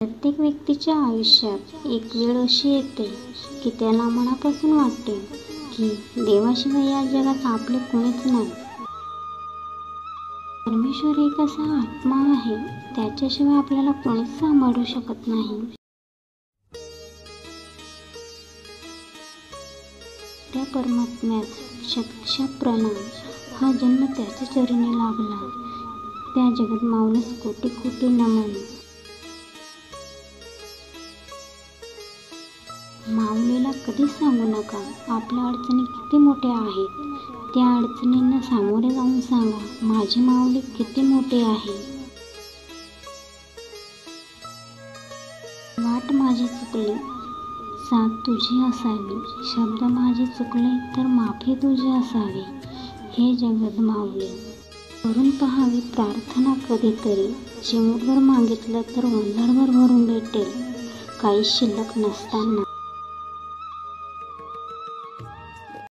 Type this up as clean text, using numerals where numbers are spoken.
प्रत्येक व्यक्तीच्या आयुष्यात एक वेळ अशी येते की त्याला मनापासून वाटते की देवाशिवाय या जगात आपले कोणीच नाही. परमेश्वर एक असा आत्मा आहे, त्याच्याशिवाय आपल्याला कोणीच सांभाळू शकत नाही. त्या परमात्म्यास शतशः प्रणाम. हा जन्म त्याच्या चरणी लाभला, त्या जगत माऊलीस कोटी कोटी नमन. माऊलीला कधीच सांगू नका आपल्या अडचणी किती मोठ्या आहेत. त्या अडचणींना सामोरे जाऊन सांगा, माझी माऊली किती मोठी आहे. वाट माझी चुकली, साथ तुझी असावी. शब्द माझे चुकले तर माफी तुझी असावी. हे जगत माऊली, करून पहावी प्रार्थना कधीतरी. चिमूटभर मागितलं तर वंजारभर भरून भेटेल. काही शिल्लक नसताना